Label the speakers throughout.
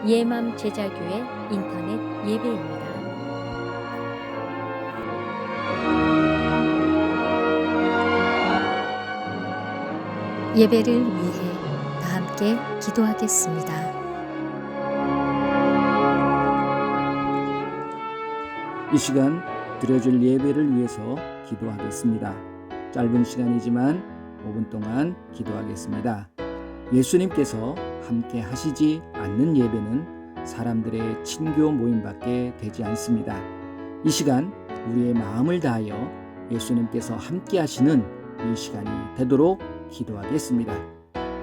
Speaker 1: 예맘 제자교회 인터넷 예배입니다. 예배를 위해 다 함께 기도하겠습니다.
Speaker 2: 이 시간 드려질 예배를 위해서 기도하겠습니다. 짧은 시간이지만 5분 동안 기도하겠습니다. 예수님께서 함께 하시지 않는 예배는 사람들의 친교 모임밖에 되지 않습니다. 이 시간 우리의 마음을 다하여 예수님께서 함께 하시는 이 시간이 되도록 기도하겠습니다.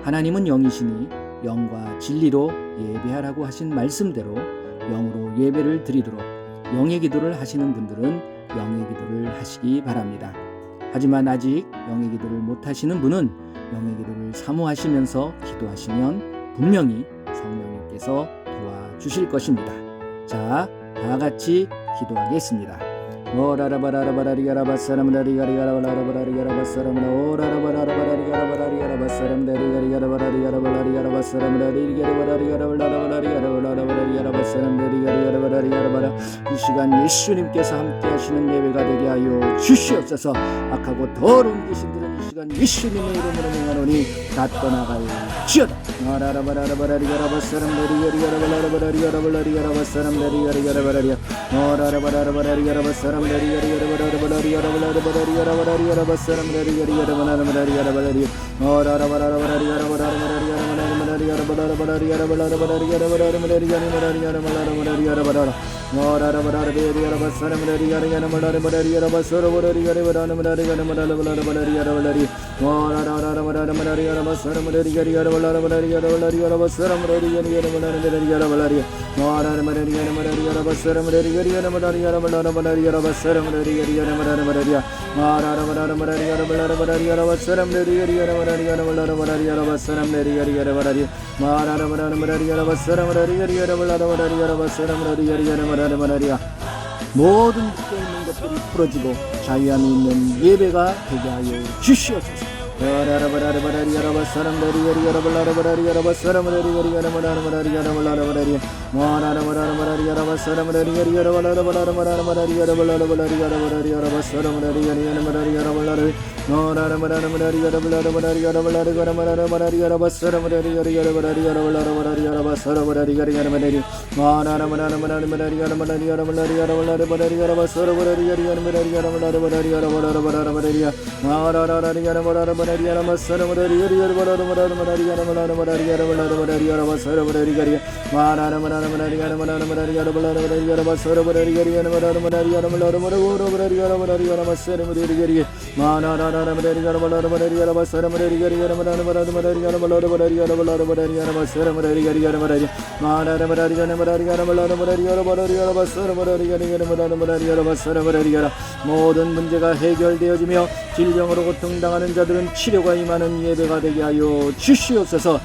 Speaker 2: 하나님은 영이시니 영과 진리로 예배하라고 하신 말씀대로 영으로 예배를 드리도록 영의 기도를 하시는 분들은 영의 기도를 하시기 바랍니다. 하지만 아직 영의 기도를 못 하시는 분은 영의 기도를 사모하시면서 기도하시면 분명히 성령님께서 도와주실 것입니다. 자, 다 같이 기도하겠습니다. 이 시간 예수님께서 함께 하시는 예배가 되게 하여 주시옵소서. 악하고 더러운 귀신들은 이 시간 예수님의 이름으로 명하노니 다 떠나갈지어다. 모든 묶여있는 것들이 풀어지고 자유함이 있는 예배가 되게 하여 주시옵소서. 모든 문제가 해결되어지며 질병으로 고통당하는 자들은 치료가 임하는 예배가 되게 하여 주시옵소서.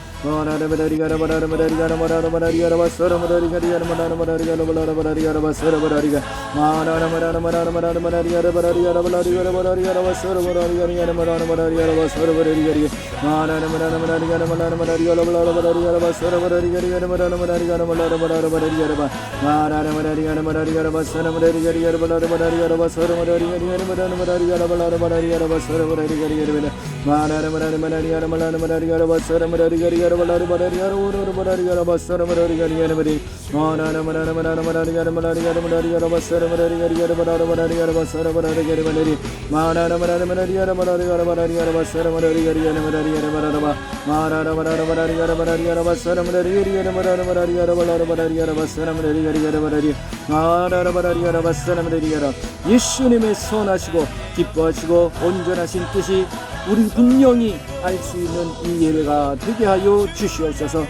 Speaker 2: 예수님의 선하시고 기뻐하시고 온전하신 뜻이 우리 분명히 알 수 있는 이 예배가 되게 하여 주시옵소서.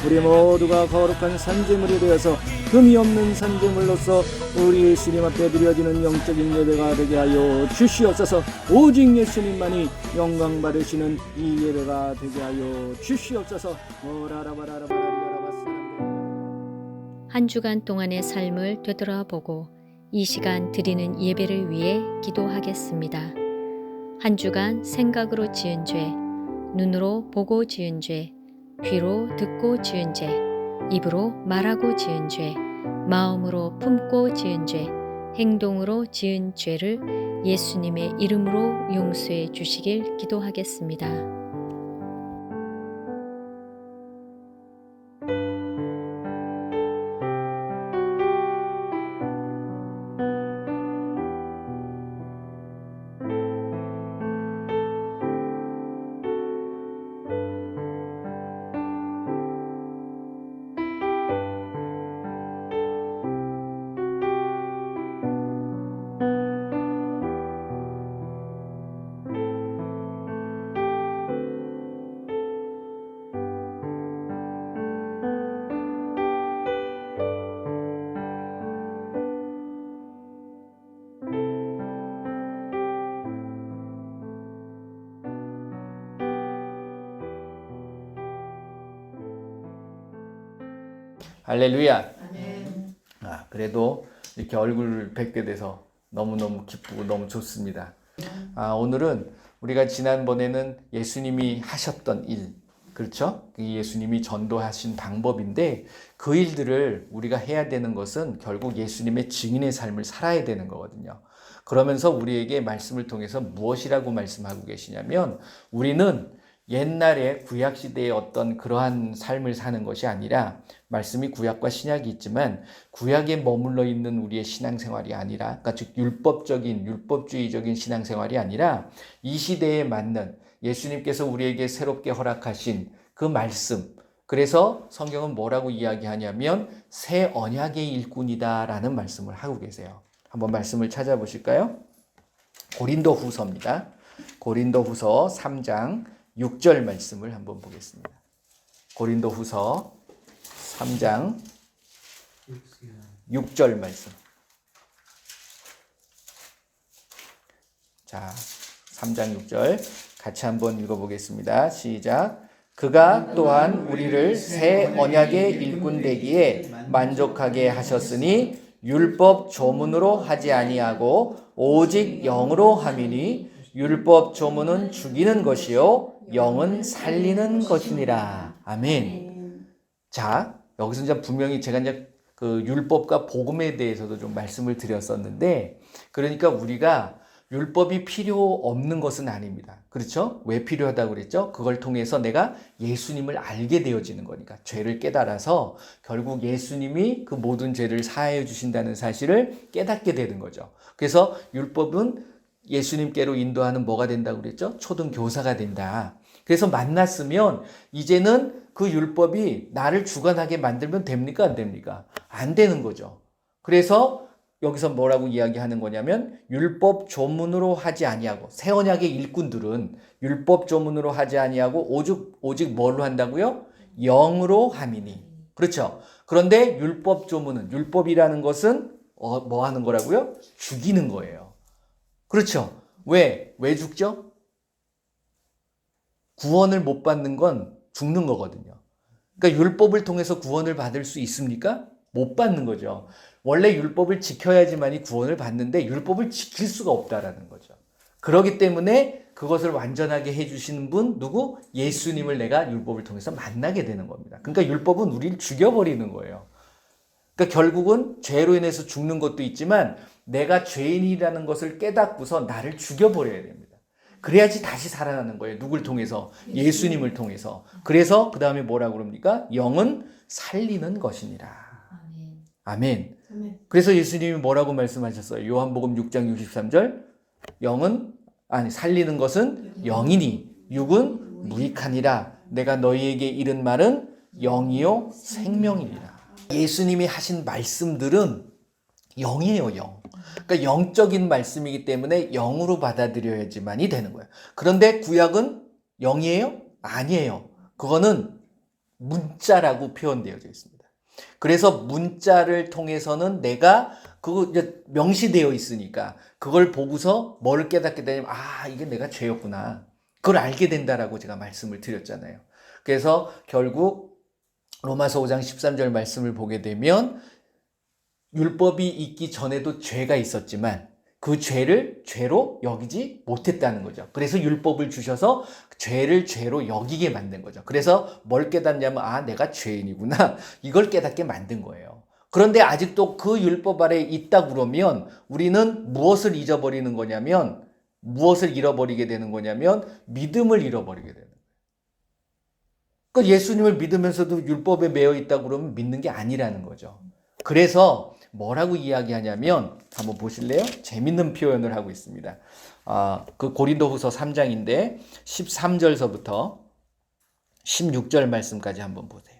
Speaker 2: 우리 모두가 거룩한 산재물이 되어서 흠이 없는 산재물로서 우리 예수님 앞에 드려지는 영적인 예배가 되게 하여 주시옵소서. 오직 예수님만이 영광 받으시는 이 예배가 되게 하여 주시옵소서.
Speaker 1: 한 주간 동안의 삶을 되돌아보고 이 시간 드리는 예배를 위해 기도하겠습니다. 한 주간 생각으로 지은 죄, 눈으로 보고 지은 죄, 귀로 듣고 지은 죄, 입으로 말하고 지은 죄, 마음으로 품고 지은 죄, 행동으로 지은 죄를 예수님의 이름으로 용서해 주시길 기도하겠습니다.
Speaker 2: 할렐루야. 그래도 이렇게 얼굴 뵙게 돼서 너무너무 기쁘고 너무 좋습니다. 오늘은 우리가 지난번에는 예수님이 하셨던 일, 그렇죠? 예수님이 전도하신 방법인데 그 일들을 우리가 해야 되는 것은 결국 예수님의 증인의 삶을 살아야 되는 거거든요. 그러면서 우리에게 말씀을 통해서 무엇이라고 말씀하고 계시냐면 우리는 옛날에 구약시대의 어떤 그러한 삶을 사는 것이 아니라 말씀이 구약과 신약이 있지만 구약에 머물러 있는 우리의 신앙생활이 아니라 그러니까 즉 율법주의적인 신앙생활이 아니라 이 시대에 맞는 예수님께서 우리에게 새롭게 허락하신 그 말씀, 그래서 성경은 뭐라고 이야기하냐면 새 언약의 일꾼이다라는 말씀을 하고 계세요. 한번 말씀을 찾아보실까요? 고린도후서입니다. 고린도후서 3장 6절 말씀을 한번 보겠습니다. 고린도후서 3장 6절 말씀. 자, 3장 6절 같이 한번 읽어보겠습니다. 시작. 그가 또한 우리를 새 언약의 일꾼 되기에 만족하게 하셨으니 율법 조문으로 하지 아니하고 오직 영으로 함이니 율법 조문은 죽이는 것이요 영은 살리는 것이니라. 아멘. 자, 여기서 이제 분명히 제가 이제 그 율법과 복음에 대해서도 좀 말씀을 드렸었는데, 그러니까 우리가 율법이 필요 없는 것은 아닙니다. 그렇죠? 왜 필요하다고 그랬죠? 그걸 통해서 내가 예수님을 알게 되어지는 거니까. 죄를 깨달아서 결국 예수님이 그 모든 죄를 사하여 주신다는 사실을 깨닫게 되는 거죠. 그래서 율법은 예수님께로 인도하는 뭐가 된다고 그랬죠? 초등교사가 된다. 그래서 만났으면 이제는 그 율법이 나를 주관하게 만들면 됩니까? 안 됩니까? 안 되는 거죠. 그래서 여기서 뭐라고 이야기하는 거냐면 율법 조문으로 하지 아니하고, 새 언약의 일꾼들은 율법 조문으로 하지 아니하고 오직 뭘로 한다고요? 영으로 함이니. 그렇죠? 그런데 율법 조문은, 율법이라는 것은 뭐 하는 거라고요? 죽이는 거예요. 그렇죠? 왜 죽죠? 구원을 못 받는 건 죽는 거거든요. 그러니까 율법을 통해서 구원을 받을 수 있습니까? 못 받는 거죠. 원래 율법을 지켜야지만이 구원을 받는데 율법을 지킬 수가 없다라는 거죠. 그렇기 때문에 그것을 완전하게 해주시는 분 누구? 예수님을 내가 율법을 통해서 만나게 되는 겁니다. 그러니까 율법은 우리를 죽여버리는 거예요. 그러니까 결국은 죄로 인해서 죽는 것도 있지만 내가 죄인이라는 것을 깨닫고서 나를 죽여버려야 됩니다. 그래야지 다시 살아나는 거예요. 누굴 통해서? 예수님을 통해서. 그래서 그 다음에 뭐라고 그럽니까? 영은 살리는 것이니라. 아멘. 그래서 예수님이 뭐라고 말씀하셨어요? 요한복음 6장 63절. 살리는 것은 영이니 육은 무익하니라. 내가 너희에게 이른 말은 영이요 생명이니라. 예수님이 하신 말씀들은
Speaker 3: 영이에요, 영. 그러니까 영적인 말씀이기 때문에 영으로 받아들여야지만이 되는 거예요. 그런데 구약은 영이에요? 아니에요. 그거는 문자라고 표현되어져 있습니다. 그래서 문자를 통해서는 내가 그거 이제 명시되어 있으니까 그걸 보고서 뭘 깨닫게 되냐면 아, 이게 내가 죄였구나. 그걸 알게 된다라고 제가 말씀을 드렸잖아요. 그래서 결국 로마서 5장 13절 말씀을 보게 되면 율법이 있기 전에도 죄가 있었지만 그 죄를 죄로 여기지 못했다는 거죠. 그래서 율법을 주셔서 죄를 죄로 여기게 만든 거죠. 그래서 뭘 깨닫냐면 아, 내가 죄인이구나. 이걸 깨닫게 만든 거예요. 그런데 아직도 그 율법 아래에 있다 그러면 우리는 무엇을 잊어버리는 거냐면 무엇을 잃어버리게 되는 거냐면 믿음을 잃어버리게 되는 거예요. 그 예수님을 믿으면서도 율법에 매여 있다 그러면 믿는 게 아니라는 거죠. 그래서 뭐라고 이야기하냐면 한번 보실래요? 재밌는 표현을 하고 있습니다. 그 고린도후서 3장인데 13절서부터 16절 말씀까지 한번 보세요.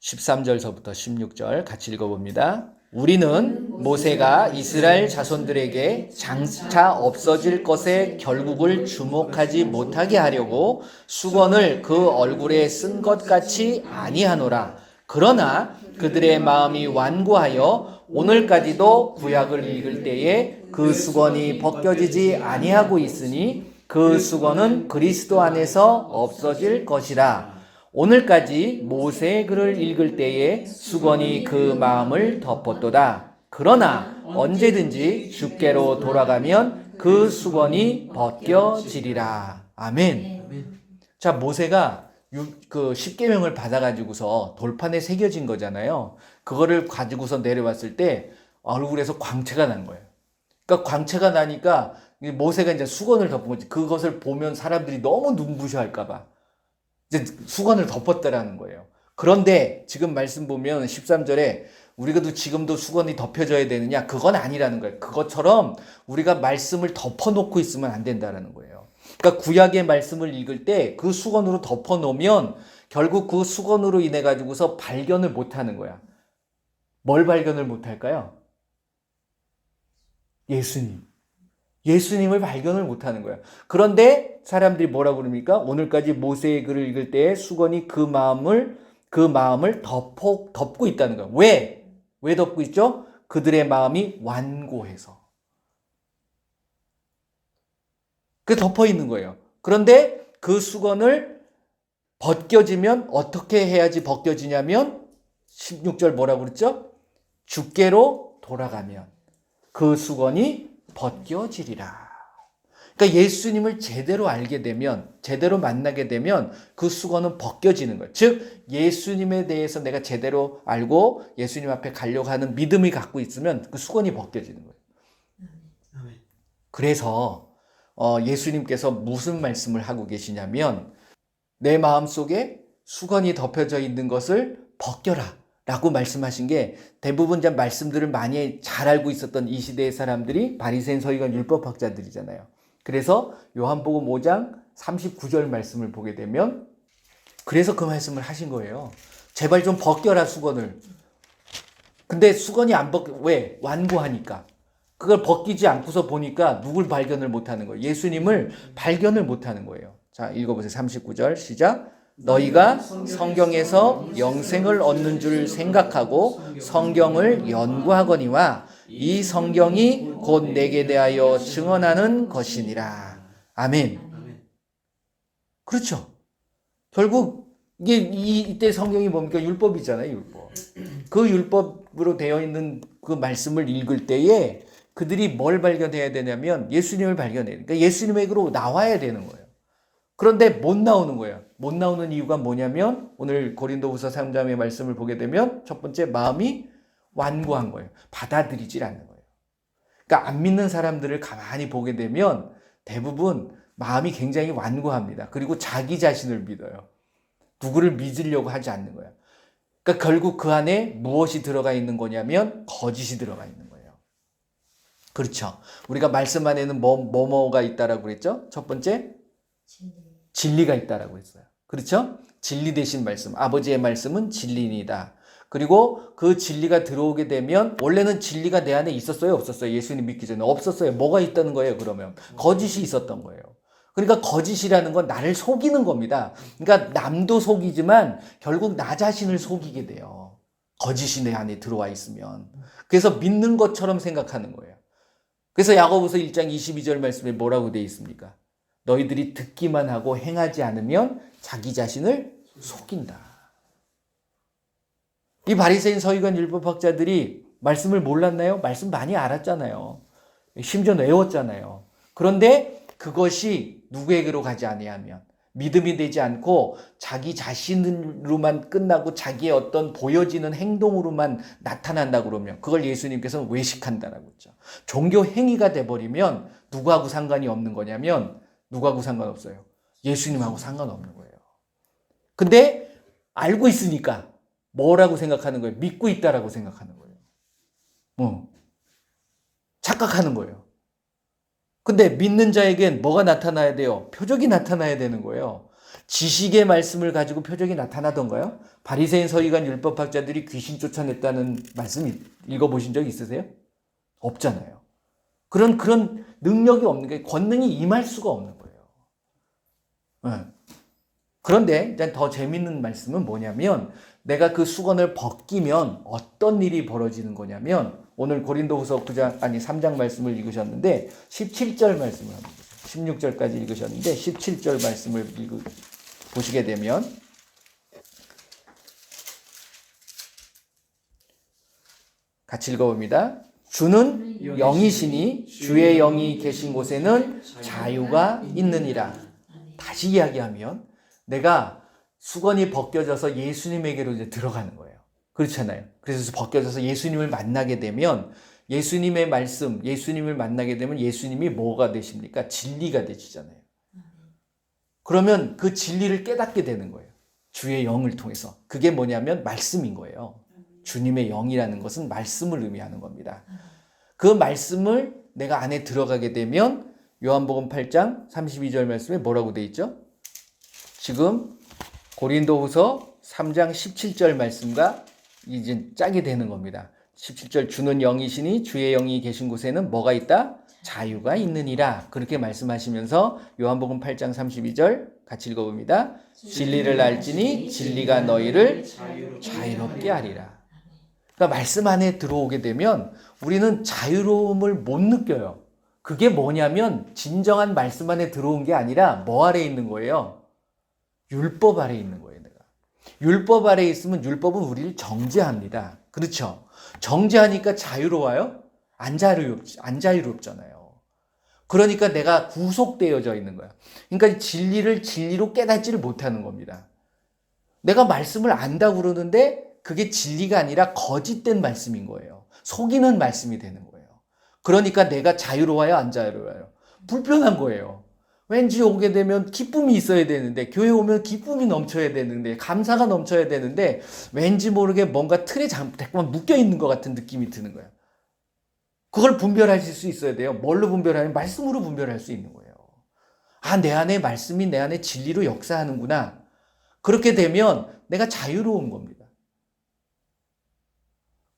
Speaker 3: 13절서부터 16절 같이 읽어봅니다. 우리는 모세가 이스라엘 자손들에게 장차 없어질 것에 결국을 주목하지 못하게 하려고 수건을 그 얼굴에 쓴 것 같이 아니하노라. 그러나 그들의 마음이 완고하여 오늘까지도 구약을 읽을 때에 그 수건이 벗겨지지 아니하고 있으니 그 수건은 그리스도 안에서 없어질 것이라. 오늘까지 모세의 글을 읽을 때에 수건이 그 마음을 덮었도다. 그러나 언제든지 주께로 돌아가면 그 수건이 벗겨지리라. 아멘. 자, 모세가 그 십계명을 받아가지고서 돌판에 새겨진 거잖아요. 그거를 가지고서 내려왔을 때 얼굴에서 광채가 난 거예요. 그러니까 광채가 나니까 모세가 이제 수건을 덮은 거지. 그것을 보면 사람들이 너무 눈부셔 할까봐 이제 수건을 덮었다라는 거예요. 그런데 지금 말씀 보면 13절에 우리가 지금도 수건이 덮여져야 되느냐? 그건 아니라는 거예요. 그것처럼 우리가 말씀을 덮어놓고 있으면 안 된다라는 거예요. 그러니까 구약의 말씀을 읽을 때 그 수건으로 덮어놓으면 결국 그 수건으로 인해 가지고서 발견을 못하는 거야. 뭘 발견을 못할까요? 예수님을 발견을 못하는 거야. 그런데 사람들이 뭐라고 그럽니까? 오늘까지 모세의 글을 읽을 때 수건이 그 마음을 덮고 있다는 거야. 왜 덮고 있죠? 그들의 마음이 완고해서. 그 덮어 있는 거예요. 그런데 그 수건을 벗겨지면 어떻게 해야지 벗겨지냐면 16절 뭐라고 그랬죠? 주께로 돌아가면 그 수건이 벗겨지리라. 그러니까 예수님을 제대로 알게 되면, 제대로 만나게 되면 그 수건은 벗겨지는 거예요. 즉 예수님에 대해서 내가 제대로 알고 예수님 앞에 가려고 하는 믿음이 갖고 있으면 그 수건이 벗겨지는 거예요. 그래서 예수님께서 무슨 말씀을 하고 계시냐면 내 마음속에 수건이 덮여져 있는 것을 벗겨라 라고 말씀하신 게 대부분 이제 말씀들을 많이 잘 알고 있었던 이 시대의 사람들이 바리새인 서기관 율법학자들이잖아요. 그래서 요한복음 5장 39절 말씀을 보게 되면 그래서 그 말씀을 하신 거예요. 제발 좀 벗겨라 수건을. 근데 수건이 안 왜? 완고하니까. 그걸 벗기지 않고서 보니까 누굴 발견을 못하는 거예요. 예수님을 발견을 못하는 거예요. 자, 읽어보세요. 39절 시작. 너희가 성경에서 영생을 얻는 줄 생각하고 성경을 연구하거니와 이 성경이 곧 내게 대하여 증언하는 것이니라. 아멘. 그렇죠. 결국 이때 성경이 뭡니까? 율법이잖아요. 율법. 그 율법으로 되어 있는 그 말씀을 읽을 때에 그들이 뭘 발견해야 되냐면 예수님을 발견해야 돼요. 그러니까 예수님에게로 나와야 되는 거예요. 그런데 못 나오는 거예요. 못 나오는 이유가 뭐냐면 오늘 고린도후서 3장의 말씀을 보게 되면 첫 번째 마음이 완고한 거예요. 받아들이질 않는 거예요. 그러니까 안 믿는 사람들을 가만히 보게 되면 대부분 마음이 굉장히 완고합니다. 그리고 자기 자신을 믿어요. 누구를 믿으려고 하지 않는 거예요. 그러니까 결국 그 안에 무엇이 들어가 있는 거냐면 거짓이 들어가 있는 거예요. 그렇죠. 우리가 말씀 안에는 뭐가 있다라고 그랬죠? 첫 번째 진리가 있다라고 했어요. 그렇죠? 진리 되신 말씀. 아버지의 말씀은 진리이다. 그리고 그 진리가 들어오게 되면 원래는 진리가 내 안에 있었어요? 없었어요? 예수님 믿기 전에 없었어요. 뭐가 있다는 거예요? 그러면 거짓이 있었던 거예요. 그러니까 거짓이라는 건 나를 속이는 겁니다. 그러니까 남도 속이지만 결국 나 자신을 속이게 돼요. 거짓이 내 안에 들어와 있으면. 그래서 믿는 것처럼 생각하는 거예요. 그래서 야고보서 1장 22절 말씀에 뭐라고 되어 있습니까? 너희들이 듣기만 하고 행하지 않으면 자기 자신을 속인다. 이 바리새인 서기관 율법학자들이 말씀을 몰랐나요? 말씀 많이 알았잖아요. 심지어 외웠잖아요. 그런데 그것이 누구에게로 가지 아니하면 믿음이 되지 않고 자기 자신으로만 끝나고 자기의 어떤 보여지는 행동으로만 나타난다 그러면 그걸 예수님께서는 외식한다라고 했죠. 종교 행위가 돼버리면 누구하고 상관이 없는 거냐면 누구하고 상관없어요. 예수님하고 상관없는 거예요. 근데 알고 있으니까 뭐라고 생각하는 거예요? 믿고 있다라고 생각하는 거예요. 착각하는 거예요. 근데 믿는 자에겐 뭐가 나타나야 돼요? 표적이 나타나야 되는 거예요. 지식의 말씀을 가지고 표적이 나타나던가요? 바리새인 서기관 율법학자들이 귀신 쫓아냈다는 말씀 읽어보신 적 있으세요? 없잖아요. 그런 능력이 없는 게 권능이 임할 수가 없는 거예요. 그런데 일단 더 재밌는 말씀은 뭐냐면 내가 그 수건을 벗기면 어떤 일이 벌어지는 거냐면 오늘 고린도후서 3장 말씀을 읽으셨는데 17절 말씀을 합니다. 16절까지 읽으셨는데 17절 말씀을 보시게 되면 같이 읽어봅니다. 주는 영이시니 주의 영이 계신 곳에는 자유가 있느니라. 다시 이야기하면 내가 수건이 벗겨져서 예수님에게로 이제 들어가는 거예요. 그렇잖아요. 그래서 벗겨져서 예수님을 만나게 되면 예수님의 말씀, 예수님을 만나게 되면 예수님이 뭐가 되십니까? 진리가 되시잖아요. 그러면 그 진리를 깨닫게 되는 거예요. 주의 영을 통해서. 그게 뭐냐면 말씀인 거예요. 주님의 영이라는 것은 말씀을 의미하는 겁니다. 그 말씀을 내가 안에 들어가게 되면 요한복음 8장 32절 말씀에 뭐라고 돼 있죠? 지금 고린도후서 3장 17절 말씀과 이제 짝이 되는 겁니다. 17절 주는 영이시니 주의 영이 계신 곳에는 뭐가 있다? 자유가 있느니라. 그렇게 말씀하시면서 요한복음 8장 32절 같이 읽어봅니다. 진리를 알지니 진리가 너희를 자유롭게 하리라. 그러니까 말씀 안에 들어오게 되면 우리는 자유로움을 못 느껴요. 그게 뭐냐면 진정한 말씀 안에 들어온 게 아니라 뭐 아래에 있는 거예요? 율법 아래에 있는 거예요. 내가 율법 아래에 있으면 율법은 우리를 정죄합니다. 그렇죠? 정죄하니까 자유로워요? 안 자유롭잖아요. 그러니까 내가 구속되어져 있는 거야. 그러니까 진리를 진리로 깨닫지를 못하는 겁니다. 내가 말씀을 안다고 그러는데 그게 진리가 아니라 거짓된 말씀인 거예요. 속이는 말씀이 되는 거예요. 그러니까 내가 자유로워요? 안 자유로워요? 불편한 거예요. 왠지 오게 되면 기쁨이 있어야 되는데 교회 오면 기쁨이 넘쳐야 되는데 감사가 넘쳐야 되는데 왠지 모르게 뭔가 틀에 자꾸만 묶여있는 것 같은 느낌이 드는 거예요. 그걸 분별하실 수 있어야 돼요. 뭘로 분별하냐면 말씀으로 분별할 수 있는 거예요. 아, 내 안에 말씀이 내 안에 진리로 역사하는구나. 그렇게 되면 내가 자유로운 겁니다.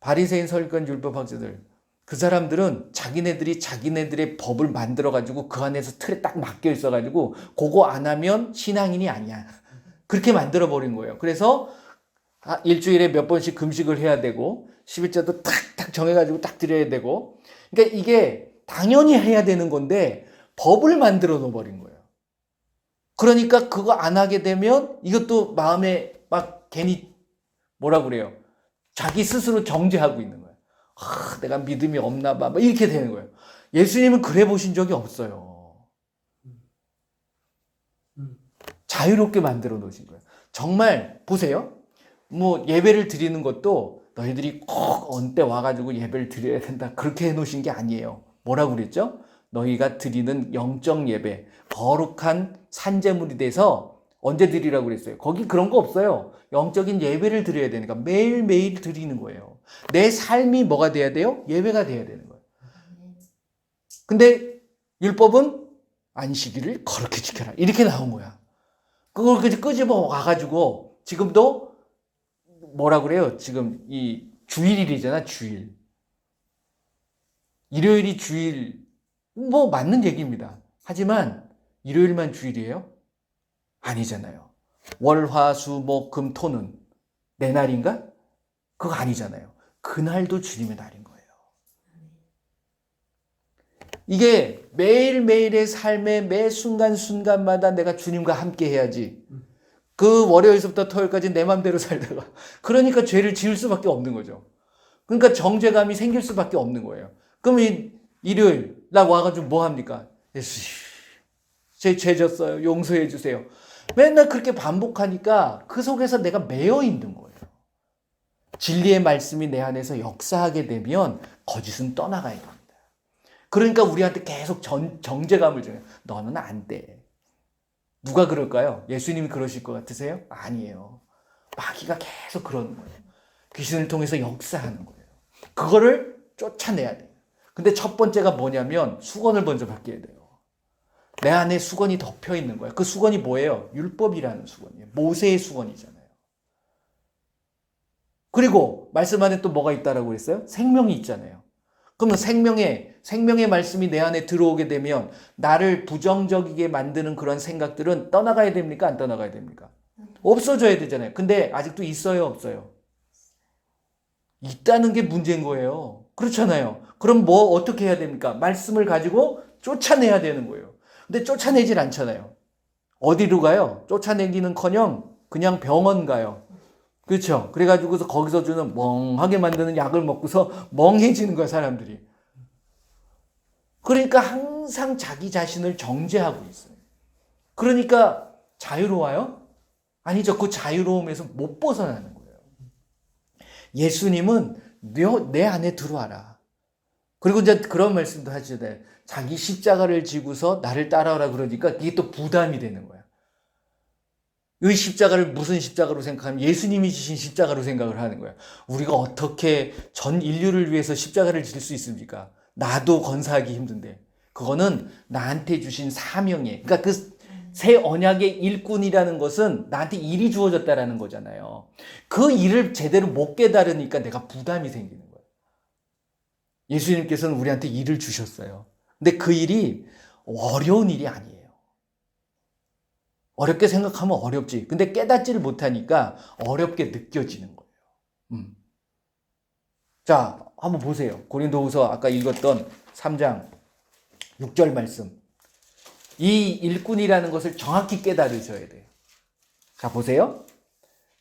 Speaker 3: 바리새인 서기관 율법학자들 그 사람들은 자기네들의 법을 만들어가지고 그 안에서 틀에 딱 막혀 있어가지고 그거 안 하면 신앙인이 아니야. 그렇게 만들어버린 거예요. 그래서 일주일에 몇 번씩 금식을 해야 되고 11조도 탁탁 정해가지고 딱 드려야 되고 그러니까 이게 당연히 해야 되는 건데 법을 만들어 놓아버린 거예요. 그러니까 그거 안 하게 되면 이것도 마음에 막 괜히 뭐라 그래요. 자기 스스로 정죄하고 있는 거예요. 내가 믿음이 없나 봐. 이렇게 되는 거예요. 예수님은 그래 보신 적이 없어요. 자유롭게 만들어 놓으신 거예요. 정말 보세요. 뭐 예배를 드리는 것도 너희들이 꼭 언때 와가지고 예배를 드려야 된다. 그렇게 해놓으신 게 아니에요. 뭐라고 그랬죠? 너희가 드리는 영적 예배, 거룩한 산제물이 돼서 언제 드리라고 그랬어요? 거기 그런 거 없어요. 영적인 예배를 드려야 되니까 매일매일 드리는 거예요. 내 삶이 뭐가 돼야 돼요? 예배가 돼야 되는 거예요. 근데 율법은 안식일을 거룩히 지켜라. 이렇게 나온 거야. 그걸 끄집어 와가지고 지금도 뭐라 그래요? 지금 이 주일이잖아, 주일. 일요일이 주일, 뭐 맞는 얘기입니다. 하지만 일요일만 주일이에요? 아니잖아요. 월, 화, 수, 목, 금, 토는 내 날인가? 그거 아니잖아요. 그날도 주님의 날인 거예요. 이게 매일매일의 삶의 매 순간순간마다 내가 주님과 함께 해야지. 그 월요일부터 토요일까지 내 맘대로 살다가 그러니까 죄를 지을 수밖에 없는 거죠. 그러니까 정죄감이 생길 수밖에 없는 거예요. 그럼 일요일 나 와가지고 뭐 합니까? 예수, 제 죄 졌어요. 용서해 주세요. 맨날 그렇게 반복하니까 그 속에서 내가 매여 있는 거예요. 진리의 말씀이 내 안에서 역사하게 되면 거짓은 떠나가야 됩니다. 그러니까 우리한테 계속 정죄감을 줘요. 너는 안 돼. 누가 그럴까요? 예수님이 그러실 것 같으세요? 아니에요. 마귀가 계속 그러는 거예요. 귀신을 통해서 역사하는 거예요. 그거를 쫓아내야 돼요. 근데 첫 번째가 뭐냐면 수건을 먼저 바뀌어야 돼요. 내 안에 수건이 덮여 있는 거예요. 그 수건이 뭐예요? 율법이라는 수건이에요. 모세의 수건이잖아요. 그리고 말씀 안에 또 뭐가 있다라고 그랬어요? 생명이 있잖아요. 그러면 생명의 말씀이 내 안에 들어오게 되면 나를 부정적이게 만드는 그런 생각들은 떠나가야 됩니까? 안 떠나가야 됩니까? 없어져야 되잖아요. 근데 아직도 있어요? 없어요? 있다는 게 문제인 거예요. 그렇잖아요. 그럼 뭐 어떻게 해야 됩니까? 말씀을 가지고 쫓아내야 되는 거예요. 근데 쫓아내질 않잖아요. 어디로 가요? 쫓아내기는커녕 그냥 병원 가요. 그렇죠? 그래가지고서 거기서 주는 멍하게 만드는 약을 먹고서 멍해지는 거야, 사람들이. 그러니까 항상 자기 자신을 정죄하고 있어요. 그러니까 자유로워요? 아니죠. 그 자유로움에서 못 벗어나는 거예요. 예수님은 내 안에 들어와라. 그리고 이제 그런 말씀도 하시잖아요. 자기 십자가를 지고서 나를 따라오라 그러니까 이게 또 부담이 되는 거야. 이 십자가를 무슨 십자가로 생각하면 예수님이 지신 십자가로 생각을 하는 거야. 우리가 어떻게 전 인류를 위해서 십자가를 질 수 있습니까? 나도 건사하기 힘든데. 그거는 나한테 주신 사명이에요. 그러니까 그 새 언약의 일꾼이라는 것은 나한테 일이 주어졌다라는 거잖아요. 그 일을 제대로 못 깨달으니까 내가 부담이 생기는 거예요. 예수님께서는 우리한테 일을 주셨어요. 근데 그 일이 어려운 일이 아니에요. 어렵게 생각하면 어렵지. 근데 깨닫지를 못하니까 어렵게 느껴지는 거예요. 자, 한번 보세요. 고린도후서 아까 읽었던 3장 6절 말씀. 이 일꾼이라는 것을 정확히 깨달으셔야 돼요. 자, 보세요.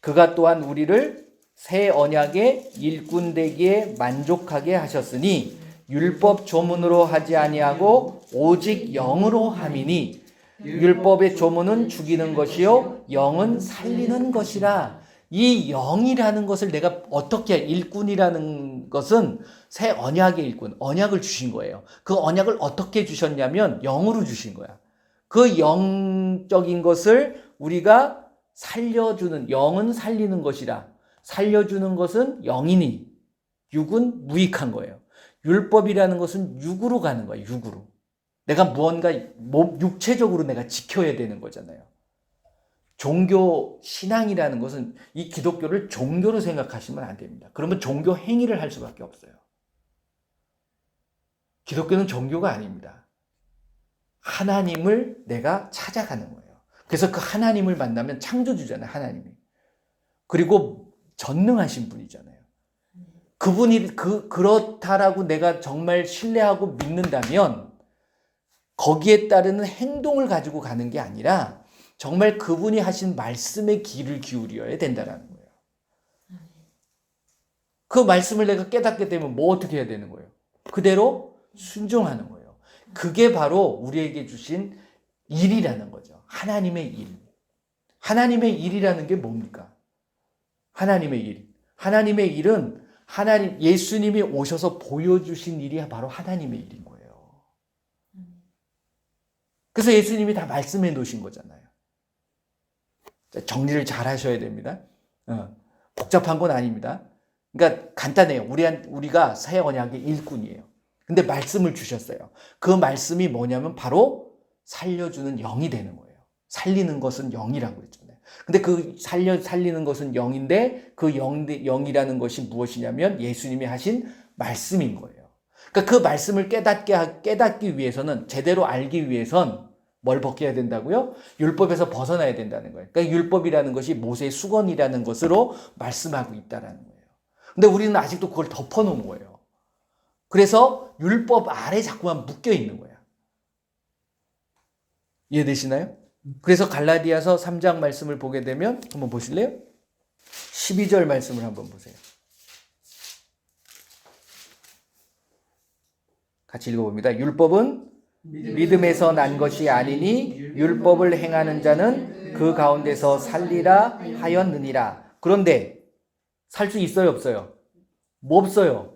Speaker 3: 그가 또한 우리를 새 언약의 일꾼 되기에 만족하게 하셨으니 율법 조문으로 하지 아니하고 오직 영으로 함이니 율법의 조문은 죽이는 것이요 영은 살리는 것이라. 이 영이라는 것을 내가 어떻게 일꾼이라는 것은 새 언약의 일꾼, 언약을 주신 거예요. 그 언약을 어떻게 주셨냐면 영으로 주신 거야. 그 영적인 것을 우리가 살려주는, 영은 살리는 것이라. 살려주는 것은 영이니 육은 무익한 거예요. 율법이라는 것은 육으로 가는 거예요. 육으로. 내가 무언가 육체적으로 내가 지켜야 되는 거잖아요. 종교 신앙이라는 것은 이 기독교를 종교로 생각하시면 안 됩니다. 그러면 종교 행위를 할 수밖에 없어요. 기독교는 종교가 아닙니다. 하나님을 내가 찾아가는 거예요. 그래서 그 하나님을 만나면 창조주잖아요. 하나님이. 그리고 전능하신 분이잖아요. 그분이 그렇다라고 내가 정말 신뢰하고 믿는다면 거기에 따르는 행동을 가지고 가는 게 아니라 정말 그분이 하신 말씀에 귀를 기울여야 된다는 거예요. 그 말씀을 내가 깨닫게 되면 뭐 어떻게 해야 되는 거예요? 그대로 순종하는 거예요. 그게 바로 우리에게 주신 일이라는 거죠. 하나님의 일. 하나님의 일이라는 게 뭡니까? 하나님의 일. 하나님의 일은 예수님이 오셔서 보여주신 일이 바로 하나님의 일인 거예요. 그래서 예수님이 다 말씀해 놓으신 거잖아요. 정리를 잘 하셔야 됩니다. 복잡한 건 아닙니다. 그러니까 간단해요. 우리가 새 언약의 일꾼이에요. 근데 말씀을 주셨어요. 그 말씀이 뭐냐면 바로 살려주는 영이 되는 거예요. 살리는 것은 영이라고 그랬잖아요. 근데 그 살리는 것은 영인데 그 영이라는 것이 무엇이냐면 예수님이 하신 말씀인 거예요. 그러니까 그 말씀을 깨닫기 위해서는, 제대로 알기 위해선 뭘 벗겨야 된다고요? 율법에서 벗어나야 된다는 거예요. 그러니까 율법이라는 것이 모세의 수건이라는 것으로 말씀하고 있다는 거예요. 근데 우리는 아직도 그걸 덮어놓은 거예요. 그래서 율법 아래 자꾸만 묶여 있는 거야. 이해되시나요? 그래서 갈라디아서 3장 말씀을 보게 되면 한번 보실래요? 12절 말씀을 한번 보세요. 같이 읽어봅니다. 율법은 믿음에서 난 것이 아니니 율법을 행하는 자는 그 가운데서 살리라 하였느니라. 그런데 살 수 있어요, 없어요? 뭐 없어요?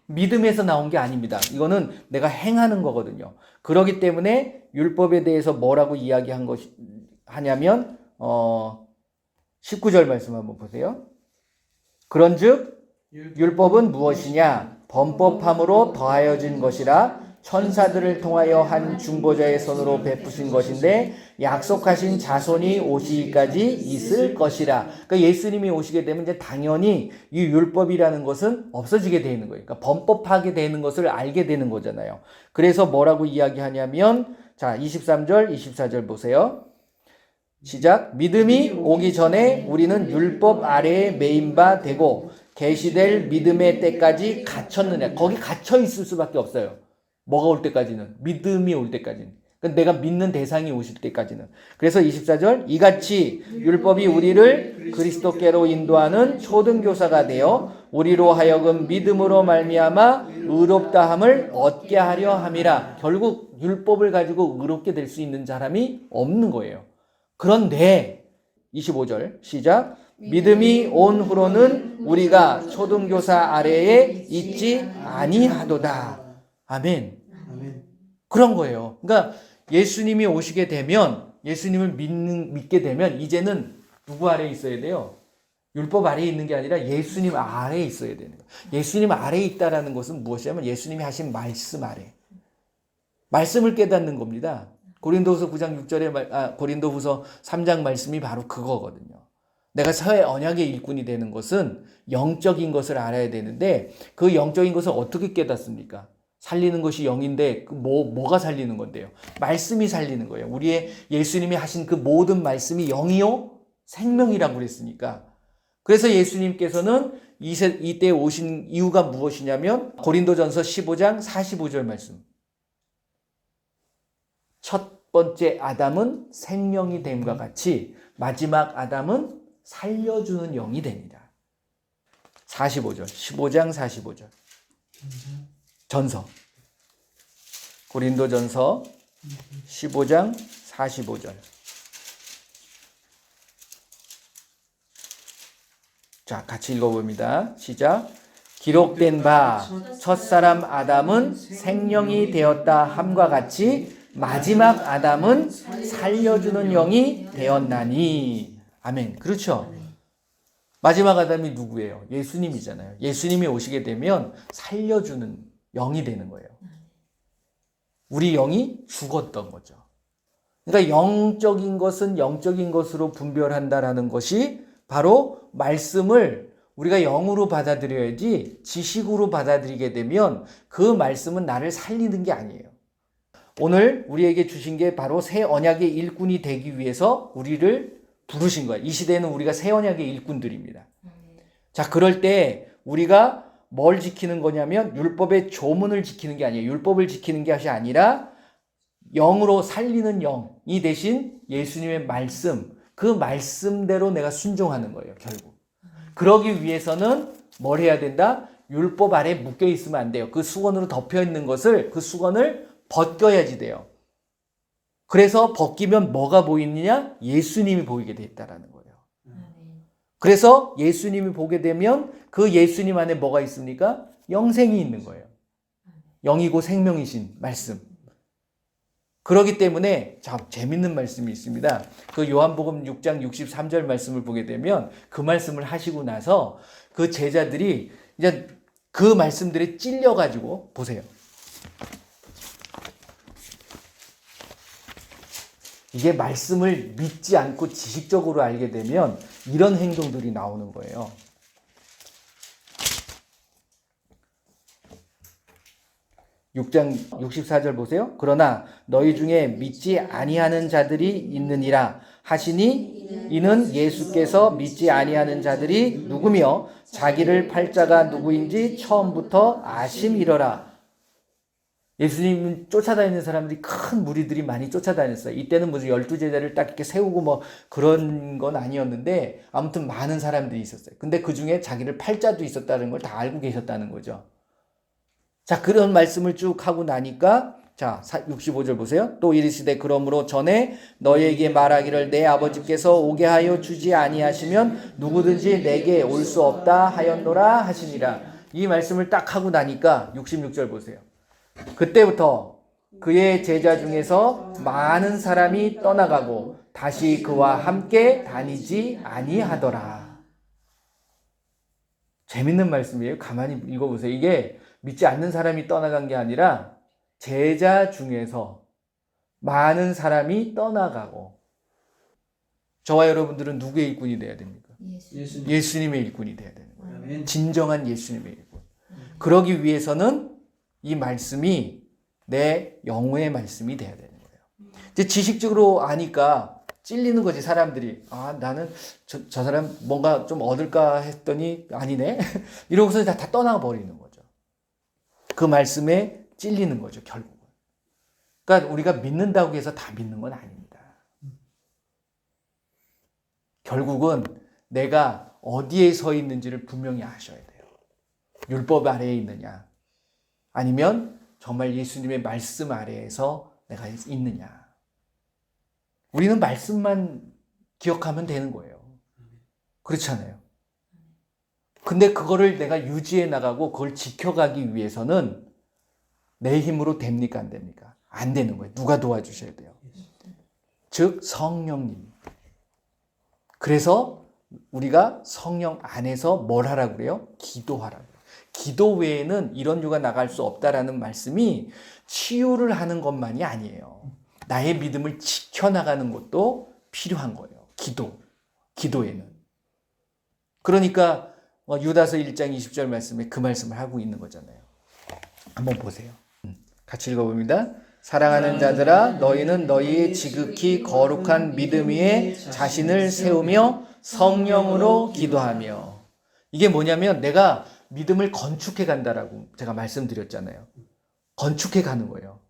Speaker 3: 믿음에서 나온 게 아닙니다. 이거는 내가 행하는 거거든요. 그렇기 때문에 율법에 대해서 뭐라고 이야기한 것이 하냐면 19절 말씀 한번 보세요. 그런즉 율법은 무엇이냐? 범법함으로 더하여진 것이라 천사들을 통하여 한 중보자의 손으로 베푸신 것인데 약속하신 자손이 오시기까지 있을 것이라. 그러니까 예수님이 오시게 되면 이제 당연히 이 율법이라는 것은 없어지게 되는 거예요. 그러니까 범법하게 되는 것을 알게 되는 거잖아요. 그래서 뭐라고 이야기하냐면 자, 23절, 24절 보세요. 시작. 믿음이 오기 전에 우리는 율법 아래에 매인 바 되고 계시될 믿음의 때까지 갇혔느냐. 거기 갇혀 있을 수밖에 없어요. 뭐가 올 때까지는? 믿음이 올 때까지는. 그러니까 내가 믿는 대상이 오실 때까지는. 그래서 24절 이같이 율법이 우리를 그리스도께로 인도하는 초등교사가 되어 우리로 하여금 믿음으로 말미암아 의롭다함을 얻게 하려 함이라. 결국 율법을 가지고 의롭게 될 수 있는 사람이 없는 거예요. 그런데 25절 시작. 믿음이 온 후로는 우리가 초등교사 아래에 있지 아니하도다. 아멘. 그런 거예요. 그러니까 예수님이 오시게 되면, 예수님을 믿게 되면 이제는 누구 아래에 있어야 돼요? 율법 아래에 있는 게 아니라 예수님 아래에 있어야 되는 거예요. 예수님 아래에 있다라는 것은 무엇이냐면 예수님이 하신 말씀 아래. 말씀을 깨닫는 겁니다. 고린도후서 9장 6절에 고린도후서 3장 말씀이 바로 그거거든요. 내가 새 언약의 일꾼이 되는 것은 영적인 것을 알아야 되는데 그 영적인 것을 어떻게 깨닫습니까? 살리는 것이 영인데 뭐가 살리는 건데요? 말씀이 살리는 거예요. 우리의 예수님이 하신 그 모든 말씀이 영이요 생명이라고 그랬으니까. 그래서 예수님께서는 이때 오신 이유가 무엇이냐면 고린도전서 15장 45절 말씀. 첫 번째 아담은 생명이 됨과 같이 마지막 아담은 살려주는 영이 됩니다. 45절, 15장 45절. 전서. 고린도전서 15장 45절. 자, 같이 읽어봅니다. 시작. 기록된 바 첫사람 아담은 생명이 되었다 함과 같이 마지막 아담은 살려주는 영이 되었나니. 아멘. 그렇죠? 마지막 아담이 누구예요? 예수님이잖아요. 예수님이 오시게 되면 살려주는 영이 되는 거예요. 우리 영이 죽었던 거죠. 그러니까 영적인 것은 영적인 것으로 분별한다라는 것이 바로 말씀을 우리가 영으로 받아들여야지 지식으로 받아들이게 되면 그 말씀은 나를 살리는 게 아니에요. 오늘 우리에게 주신 게 바로 새 언약의 일꾼이 되기 위해서 우리를 부르신 거예요. 이 시대에는 우리가 새 언약의 일꾼들입니다. 자, 그럴 때 우리가 뭘 지키는 거냐면 율법의 조문을 지키는 게 아니에요. 율법을 지키는 것이 아니라 영으로 살리는 영이 대신 예수님의 말씀, 그 말씀대로 내가 순종하는 거예요, 결국. 그러기 위해서는 뭘 해야 된다? 율법 아래 묶여 있으면 안 돼요. 그 수건으로 덮여 있는 것을, 그 수건을 벗겨야지 돼요. 그래서 벗기면 뭐가 보이느냐? 예수님이 보이게 돼 있다라는 거예요. 그래서 예수님이 보게 되면 그 예수님 안에 뭐가 있습니까? 영생이 있는 거예요. 영이고 생명이신 말씀. 그렇기 때문에 참 재밌는 말씀이 있습니다. 그 요한복음 6장 63절 말씀을 보게 되면 그 말씀을 하시고 나서 그 제자들이 이제 그 말씀들에 찔려가지고 보세요. 이게 말씀을 믿지 않고 지식적으로 알게 되면 이런 행동들이 나오는 거예요. 6장 64절 보세요. 그러나 너희 중에 믿지 아니하는 자들이 있느니라 하시니 이는 예수께서 믿지 아니하는 자들이 누구며 자기를 팔 자가 누구인지 처음부터 아심이러라. 예수님 쫓아다니는 사람들이 큰 무리들이 많이 쫓아다녔어요. 이때는 무슨 12제자를 딱 이렇게 세우고 뭐 그런 건 아니었는데 아무튼 많은 사람들이 있었어요. 근데 그 중에 자기를 팔 자도 있었다는 걸 다 알고 계셨다는 거죠. 자, 그런 말씀을 쭉 하고 나니까 자, 65절 보세요. 또 이르시되 그러므로 전에 너희에게 말하기를 내 아버지께서 오게 하여 주지 아니하시면 누구든지 내게 올 수 없다 하였노라 하시니라. 이 말씀을 딱 하고 나니까 66절 보세요. 그때부터 그의 제자 중에서 많은 사람이 떠나가고 다시 그와 함께 다니지 아니하더라. 재밌는 말씀이에요. 가만히 읽어보세요. 이게 믿지 않는 사람이 떠나간 게 아니라 제자 중에서 많은 사람이 떠나가고. 저와 여러분들은 누구의 일꾼이 돼야 됩니까? 예수님의 일꾼이 돼야 되는 거예요. 진정한 예수님의 일꾼. 그러기 위해서는 이 말씀이 내 영혼의 말씀이 돼야 되는 거예요. 이제 지식적으로 아니까 찔리는 거지, 사람들이. 아, 나는 저 사람 뭔가 좀 얻을까 했더니 아니네. 이러고서 다 떠나가 버리는 거죠. 그 말씀에 찔리는 거죠, 결국은. 그러니까 우리가 믿는다고 해서 다 믿는 건 아닙니다. 결국은 내가 어디에 서 있는지를 분명히 아셔야 돼요. 율법 아래에 있느냐, 아니면 정말 예수님의 말씀 아래에서 내가 있느냐. 우리는 말씀만 기억하면 되는 거예요. 그렇잖아요. 근데 그거를 내가 유지해 나가고 그걸 지켜가기 위해서는 내 힘으로 됩니까? 안 됩니까? 안 되는 거예요. 누가 도와주셔야 돼요? 즉 성령님. 그래서 우리가 성령 안에서 뭘 하라고 그래요? 기도하라고. 기도 외에는 이런 유가 나갈 수 없다라는 말씀이 치유를 하는 것만이 아니에요. 나의 믿음을 지켜나가는 것도 필요한 거예요. 기도에는. 그러니까 유다서 1장 20절 말씀에 그 말씀을 하고 있는 거잖아요. 한번 보세요. 같이 읽어봅니다. 사랑하는 자들아, 너희는 너희의 지극히 거룩한 믿음 위에 자신을 세우며 성령으로 기도하며. 이게 뭐냐면 내가 믿음을 건축해 간다라고 제가 말씀드렸잖아요. 건축해 가는 거예요.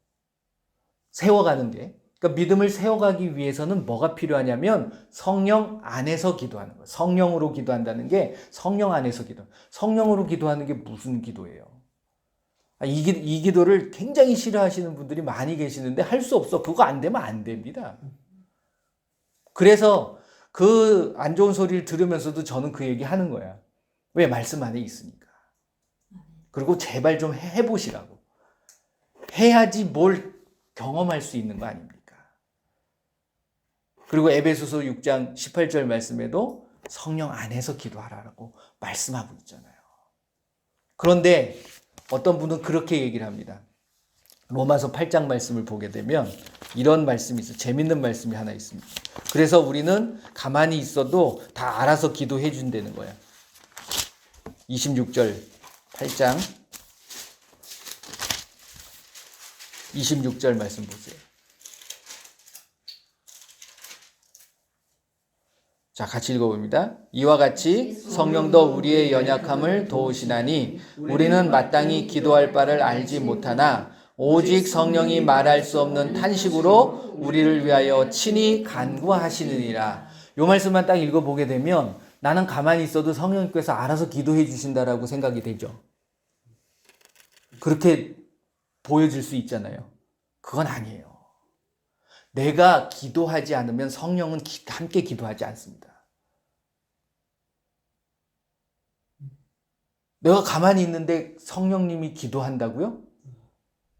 Speaker 3: 세워가는 게. 그러니까 믿음을 세워가기 위해서는 뭐가 필요하냐면 성령 안에서 기도하는 거예요. 성령으로 기도한다는 게 성령 안에서 기도. 성령으로 기도하는 게 무슨 기도예요? 이 기도를 굉장히 싫어하시는 분들이 많이 계시는데 할 수 없어. 그거 안 되면 안 됩니다. 그래서 그 안 좋은 소리를 들으면서도 저는 그 얘기 하는 거야. 왜? 말씀 안에 있으니까. 그리고 제발 좀 해보시라고. 해야지 뭘 경험할 수 있는 거 아닙니까? 그리고 에베소서 6장 18절 말씀에도 성령 안에서 기도하라고 말씀하고 있잖아요. 그런데 어떤 분은 그렇게 얘기를 합니다. 로마서 8장 말씀을 보게 되면 이런 말씀이 있어요. 재밌는 말씀이 하나 있습니다. 그래서 우리는 가만히 있어도 다 알아서 기도해 준다는 거야. 26절 8장 26절 말씀 보세요. 자, 같이 읽어봅니다. 이와 같이 성령도 우리의 연약함을 도우시나니 우리는 마땅히 기도할 바를 알지 못하나 오직 성령이 말할 수 없는 탄식으로 우리를 위하여 친히 간구하시느니라. 이 말씀만 딱 읽어보게 되면 나는 가만히 있어도 성령님께서 알아서 기도해 주신다라고 생각이 되죠. 그렇게 보여질 수 있잖아요. 그건 아니에요. 내가 기도하지 않으면 성령은 함께 기도하지 않습니다. 내가 가만히 있는데 성령님이 기도한다고요?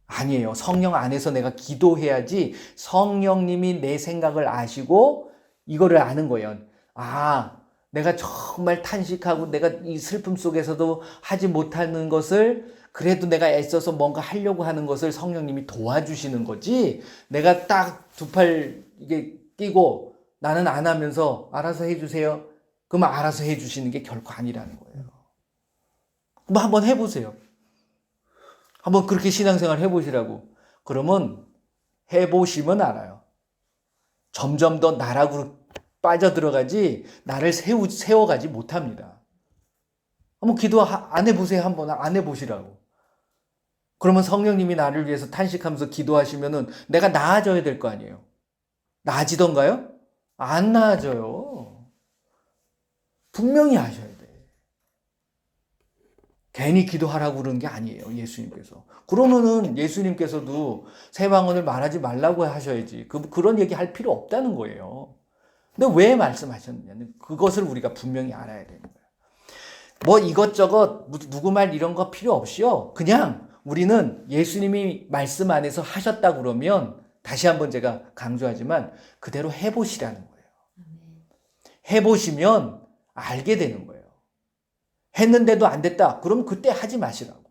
Speaker 3: 아니에요. 성령 안에서 내가 기도해야지 성령님이 내 생각을 아시고 이거를 아는 거예요. 아, 내가 정말 탄식하고 내가 이 슬픔 속에서도 하지 못하는 것을 그래도 내가 애써서 뭔가 하려고 하는 것을 성령님이 도와주시는 거지, 내가 딱 두 팔 이게 끼고 나는 안 하면서 알아서 해주세요. 그러면 알아서 해주시는 게 결코 아니라는 거예요. 뭐 한번 해보세요. 한번 그렇게 신앙생활 해보시라고. 그러면 해보시면 알아요. 점점 더 나락으로 빠져들어가지 나를 세워가지 못합니다. 한번 기도 안 해보세요. 한번 안 해보시라고. 그러면 성령님이 나를 위해서 탄식하면서 기도하시면은 내가 나아져야 될 거 아니에요. 나아지던가요? 안 나아져요. 분명히 아셔야 돼. 괜히 기도하라고 그러는 게 아니에요. 예수님께서. 그러면은 예수님께서도 새 방언을 말하지 말라고 하셔야지. 그런 얘기 할 필요 없다는 거예요. 근데 왜 말씀하셨느냐는 그것을 우리가 분명히 알아야 되는 거예요. 뭐 이것저것 누구 말 이런 거 필요 없이요. 그냥 우리는 예수님이 말씀 안에서 하셨다 그러면 다시 한번 제가 강조하지만 그대로 해보시라는 거예요. 해보시면 알게 되는 거예요. 했는데도 안 됐다. 그럼 그때 하지 마시라고.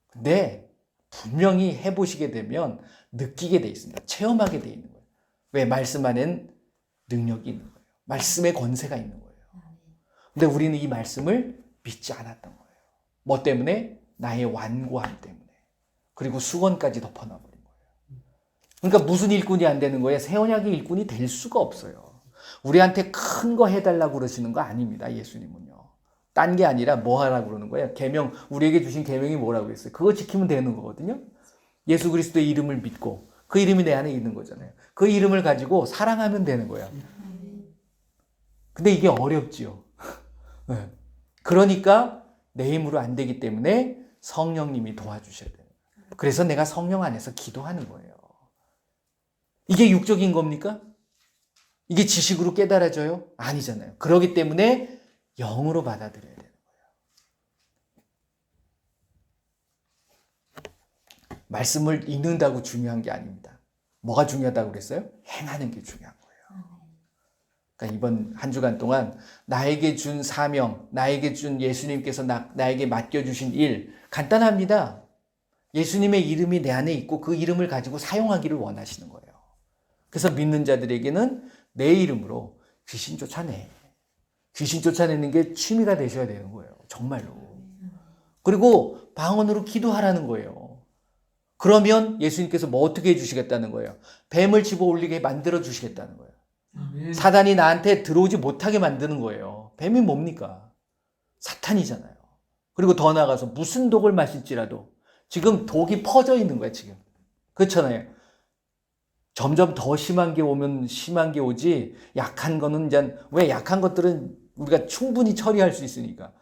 Speaker 3: 근데 분명히 해보시게 되면 느끼게 돼 있습니다. 체험하게 돼 있는 거예요. 왜? 말씀 안에는 능력이 있는 거예요. 말씀의 권세가 있는 거예요. 근데 우리는 이 말씀을 믿지 않았던 거예요. 뭐 때문에? 나의 완고함 때문에. 그리고 수건까지 덮어놔버린 거예요. 그러니까 무슨 일꾼이 안 되는 거예요? 새 언약의 일꾼이 될 수가 없어요. 우리한테 큰 거 해달라고 그러시는 거 아닙니다. 예수님은요. 딴 게 아니라 뭐 하라고 그러는 거예요? 계명, 우리에게 주신 계명이 뭐라고 했어요? 그거 지키면 되는 거거든요. 예수 그리스도의 이름을 믿고 그 이름이 내 안에 있는 거잖아요. 그 이름을 가지고 사랑하면 되는 거야. 근데 이게 어렵지요. 네. 그러니까 내 힘으로 안 되기 때문에 성령님이 도와주셔야 돼요. 그래서 내가 성령 안에서 기도하는 거예요. 이게 육적인 겁니까? 이게 지식으로 깨달아져요? 아니잖아요. 그렇기 때문에 영으로 받아들여야 되는 거예요. 말씀을 읽는다고 중요한 게 아닙니다. 뭐가 중요하다고 그랬어요? 행하는 게 중요한 거예요. 그러니까 이번 한 주간 동안 나에게 준 사명, 나에게 준 예수님께서 나에게 맡겨주신 일 간단합니다. 예수님의 이름이 내 안에 있고 그 이름을 가지고 사용하기를 원하시는 거예요. 그래서 믿는 자들에게는 내 이름으로 귀신 쫓아내. 귀신 쫓아내는 게 취미가 되셔야 되는 거예요. 정말로. 그리고 방언으로 기도하라는 거예요. 그러면 예수님께서 뭐 어떻게 해주시겠다는 거예요? 뱀을 집어 올리게 만들어 주시겠다는 거예요. 아멘. 사단이 나한테 들어오지 못하게 만드는 거예요. 뱀이 뭡니까? 사탄이잖아요. 그리고 더 나아가서 무슨 독을 마실지라도 지금 독이 퍼져 있는 거예요. 지금. 그렇잖아요. 점점 더 심한 게 오면 심한 게 오지 약한 거는 이제 왜 약한 것들은 우리가 충분히 처리할 수 있으니까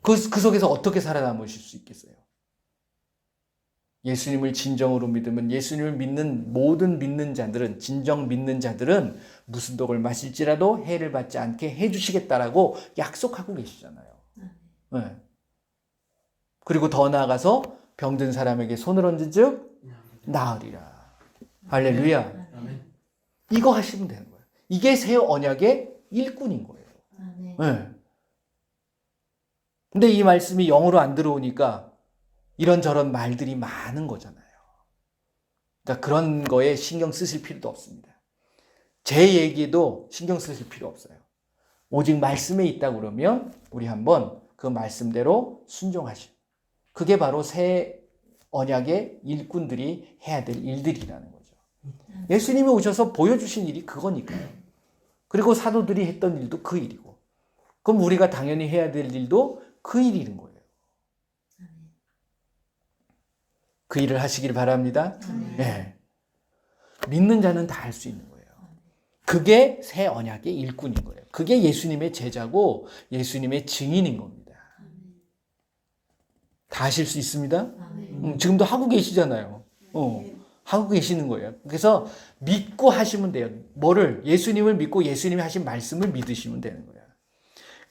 Speaker 3: 그 속에서 어떻게 살아남으실 수 있겠어요? 예수님을 진정으로 믿으면 예수님을 믿는 모든 믿는 자들은 진정 믿는 자들은 무슨 독을 마실지라도 해를 받지 않게 해주시겠다라고 약속하고 계시잖아요. 네. 그리고 더 나아가서 병든 사람에게 손을 얹은즉 나으리라. 할렐루야. 이거 하시면 되는 거예요. 이게 새 언약의 일꾼인 거예요. 네. 근데 이 말씀이 영으로 안 들어오니까 이런저런 말들이 많은 거잖아요. 그러니까 그런 거에 신경 쓰실 필요도 없습니다. 제 얘기에도 신경 쓰실 필요 없어요. 오직 말씀에 있다 그러면 우리 한번 그 말씀대로 순종하시고 그게 바로 새 언약의 일꾼들이 해야 될 일들이라는 거죠. 예수님이 오셔서 보여주신 일이 그거니까요. 그리고 사도들이 했던 일도 그 일이고 그럼 우리가 당연히 해야 될 일도 그 일인 거예요. 그 일을 하시길 바랍니다. 네. 믿는 자는 다 할 수 있는 거예요. 그게 새 언약의 일꾼인 거예요. 그게 예수님의 제자고 예수님의 증인인 겁니다. 다 하실 수 있습니다. 지금도 하고 계시잖아요. 하고 계시는 거예요. 그래서 믿고 하시면 돼요. 뭐를? 예수님을 믿고 예수님이 하신 말씀을 믿으시면 되는 거예요.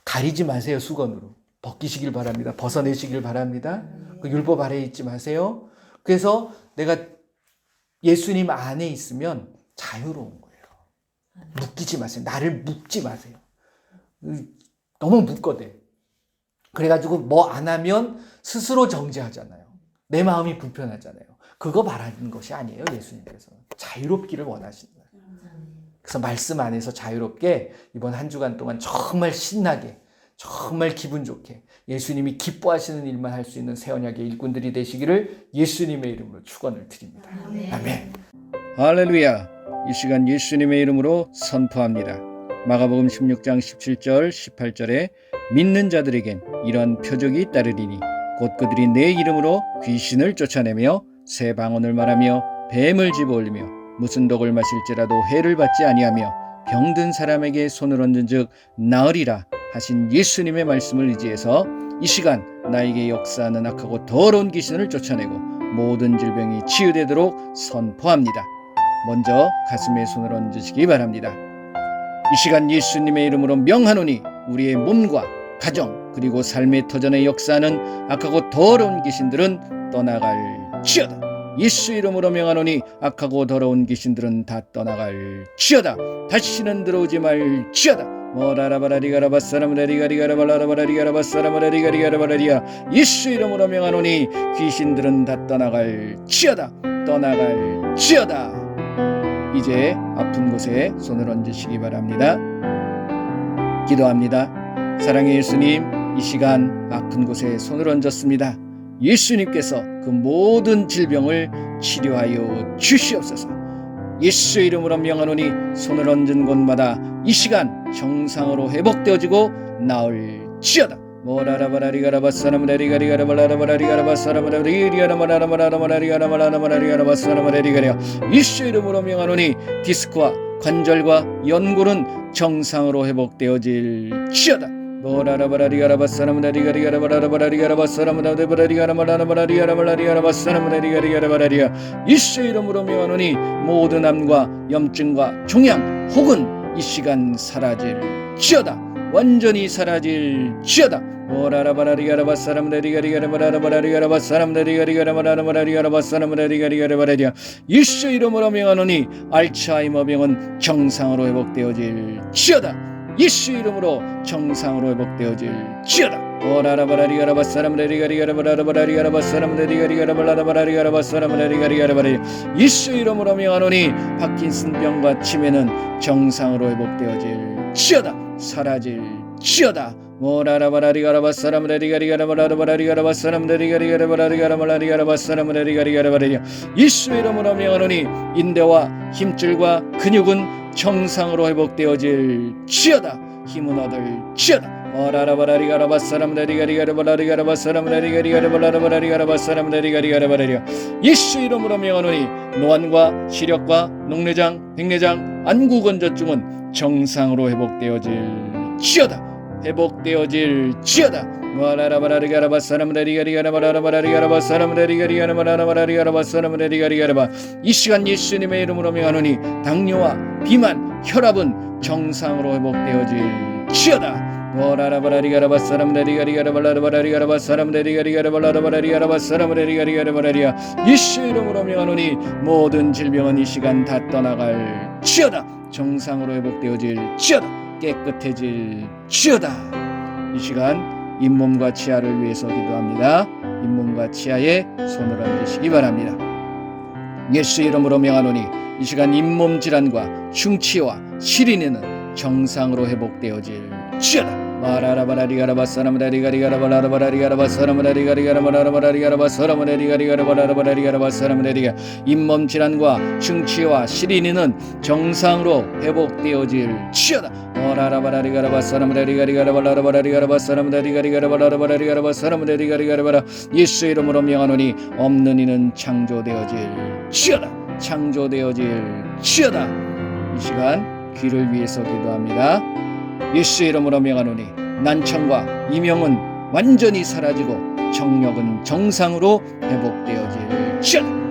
Speaker 3: 가리지 마세요. 수건으로. 벗기시길 바랍니다. 벗어내시길 바랍니다. 그 율법 아래에 있지 마세요. 그래서 내가 예수님 안에 있으면 자유로운 거예요. 묶이지 마세요. 나를 묶지 마세요. 너무 묶어대. 그래가지고 뭐 안 하면 스스로 정죄하잖아요. 내 마음이 불편하잖아요. 그거 바라는 것이 아니에요. 예수님께서 자유롭기를 원하시는 거예요. 그래서 말씀 안에서 자유롭게 이번 한 주간 동안 정말 신나게, 정말 기분 좋게 예수님이 기뻐하시는 일만 할 수 있는 새 언약의 일꾼들이 되시기를 예수님의 이름으로 축원을 드립니다. 아멘.
Speaker 2: 할렐루야. 이 시간 예수님의 이름으로 선포합니다. 마가복음 16장 17절 18절에 믿는 자들에겐 이러한 표적이 따르리니 곧 그들이 내 이름으로 귀신을 쫓아내며 새 방언을 말하며 뱀을 집어올리며 무슨 독을 마실지라도 해를 받지 아니하며 병든 사람에게 손을 얹은즉 나으리라 하신 예수님의 말씀을 의지해서 이 시간 나에게 역사하는 악하고 더러운 귀신을 쫓아내고 모든 질병이 치유되도록 선포합니다. 먼저 가슴에 손을 얹으시기 바랍니다. 이 시간 예수님의 이름으로 명하노니 우리의 몸과 가정 그리고 삶의 터전에 역사하는 악하고 더러운 귀신들은 떠나갈지어다. 예수 이름으로 명하노니 악하고 더러운 귀신들은 다 떠나갈지어다. 다시는 들어오지 말지어다. 예수 이름으로 명하노니 귀신들은 다 떠나갈지어다. 떠나갈지어다. 이제 아픈 곳에 손을 얹으시기 바랍니다. 기도합니다. 사랑의 예수님, 이 시간 아픈 곳에 손을 얹었습니다. 예수님께서 그 모든 질병을 치료하여 주시옵소서. 예수 이름으로 명하노니 손을 얹은 곳마다 이 시간 정상으로 회복되어지고 나을지어다. 예수 이름으로 명하노니 디스크와 관절과 연골은 정상으로 회복되어질지어다. 예수 이름으로 명하노니 모든 암과 염증과 종양 혹은 이 시간 사라질지어다. 완전히 사라질지어다. 예수 이름으로 명하노니 알츠하이머 병은 정상으로 회복되어질지어다. 예수 이름으로 정상으로 회복되어질지어다. 예수 이름으로 명하노니 파킨슨병과 치매는 정상으로 회복되어질지어다. 사라질지어다. 예수 이름으로 명하노니 인대와 힘줄과 근육은 정상으로 회복되어질지어다. 힘은 얻을지어다. 예수 이름으로 명하노니 노안과 시력과 녹내장, 백내장, 안구건조증은 정상으로 회복되어질지어다. 회복되어질지어다. 이 시간 예수님의 이름으로 명하노니 당뇨와 비만, 혈압은 정상으로 회복되어질지어다. 예수 이름으로 명하노니 모든 질병은 이 시간 다 떠나갈지어다. 정상으로 회복되어질지어다. 깨끗해질지어다. 이 시간 잇몸과 치아를 위해서 기도합니다. 잇몸과 치아에 손을 얹으시기 바랍니다. 예수 이름으로 명하노니 이 시간 잇몸 질환과 흉치와 시린이는 정상으로 회복되어질지어다. 잇몸 질환과 흉치와 시린이는 정상으로 회복되어질지어다. 예수 이름으로 명하노니 없는 이는 창조되어질지어다. 창조되어질지어다. 이 시간 귀를 위해서 기도합니다. 예수 이름으로 명하노니 난청과 이명은 완전히 사라지고 정력은 정상으로 회복되어질지어다.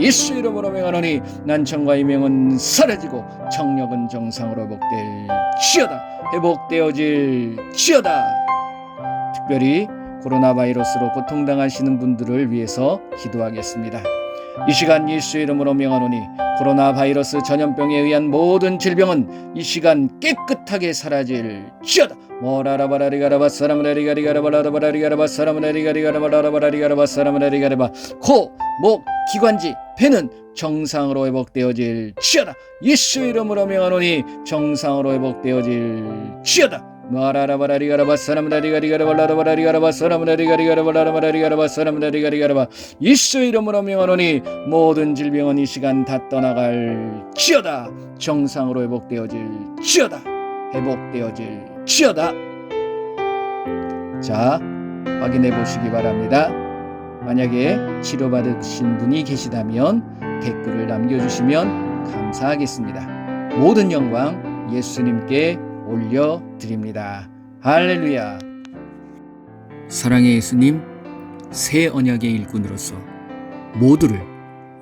Speaker 2: 예수 이름으로 명하노니 난청과 이명은 사라지고 정력은 정상으로 회복될지어다. 회복되어질지어다. 특별히 코로나 바이러스로 고통당하시는 분들을 위해서 기도하겠습니다. 이 시간 예수의 이름으로 명하노니 코로나 바이러스 전염병에 의한 모든 질병은 이 시간 깨끗하게 사라질지어다. 코, 목, 기관지, 폐는 정상으로 회복되어질지어다. 예수 이름으로 명하노니 정상으로 회복되어질지어다. 예수 이름으로 명하노니 모든 질병은 이 시간 다 떠나갈지어다. 정상으로 회복되어질지어다. 회복되어질지어다. 자, 확인해 보시기 바랍니다. 만약에 치료받으신 분이 계시다면 댓글을 남겨주시면 감사하겠습니다. 모든 영광 예수님께 올려드립니다. 할렐루야. 사랑의 예수님, 새 언약의 일꾼으로서 모두를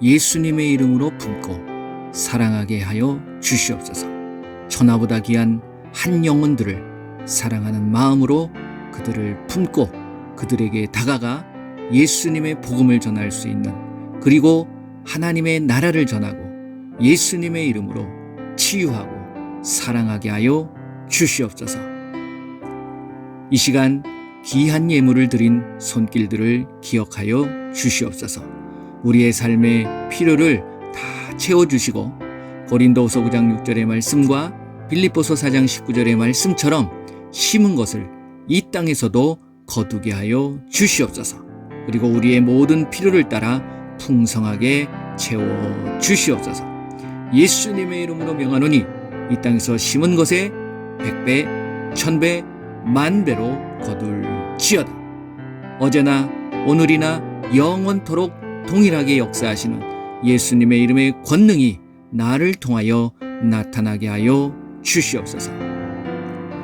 Speaker 2: 예수님의 이름으로 품고 사랑하게 하여 주시옵소서. 천하보다 귀한 한 영혼들을 사랑하는 마음으로 그들을 품고 그들에게 다가가 예수님의 복음을 전할 수 있는, 그리고 하나님의 나라를 전하고 예수님의 이름으로 치유하고 사랑하게 하여 주시옵소서. 이 시간 귀한 예물을 드린 손길들을 기억하여 주시옵소서. 우리의 삶의 필요를 다 채워주시고 고린도후서 9장 6절의 말씀과 빌립보서 4장 19절의 말씀처럼 심은 것을 이 땅에서도 거두게 하여 주시옵소서. 그리고 우리의 모든 필요를 따라 풍성하게 채워 주시옵소서. 예수님의 이름으로 명하노니 이 땅에서 심은 것에 100배, 1000배, 만배로 거둘지어다. 어제나 오늘이나 영원토록 동일하게 역사하시는 예수님의 이름의 권능이 나를 통하여 나타나게 하여 주시옵소서.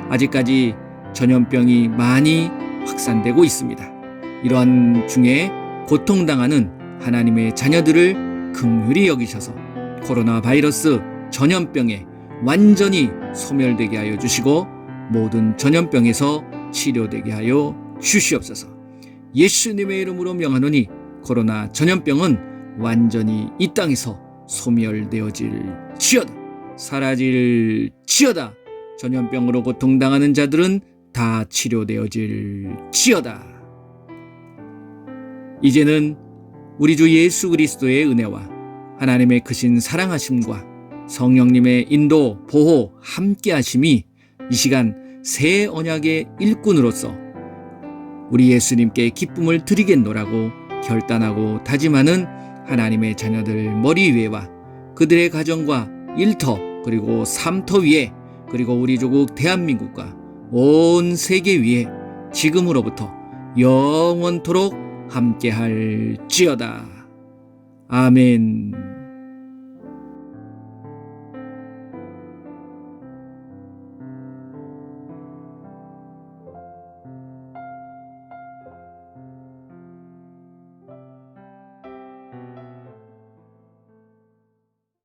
Speaker 2: 아직까지 전염병이 많이 확산되고 있습니다. 이러한 중에 고통당하는 하나님의 자녀들을 긍휼히 여기셔서 코로나 바이러스 전염병에 완전히 소멸되게 하여 주시고 모든 전염병에서 치료되게 하여 주시옵소서. 예수님의 이름으로 명하노니 코로나 전염병은 완전히 이 땅에서 소멸되어질지어다. 사라질지어다. 전염병으로 고통당하는 자들은 다 치료되어질지어다. 이제는 우리 주 예수 그리스도의 은혜와 하나님의 크신 사랑하심과 성령님의 인도, 보호, 함께하심이 이 시간 새 언약의 일꾼으로서 우리 예수님께 기쁨을 드리겠노라고 결단하고 다짐하는 하나님의 자녀들 머리 위에와 그들의 가정과 일터 그리고 삶터 위에 그리고 우리 조국 대한민국과 온 세계 위에 지금으로부터 영원토록 함께할지어다. 아멘.